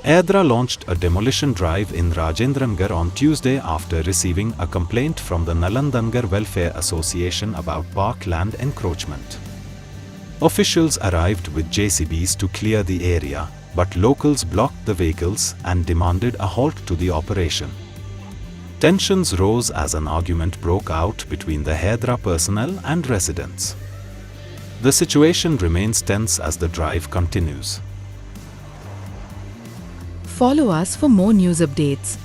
Hydraa launched a demolition drive in Rajendranagar on Tuesday after receiving a complaint from the Nalandangar Welfare Association about park land encroachment. Officials arrived with JCBs to clear the area, but locals blocked the vehicles and demanded a halt to the operation. Tensions rose as an argument broke out between the Hydraa personnel and residents. The situation remains tense as the drive continues. Follow us for more news updates.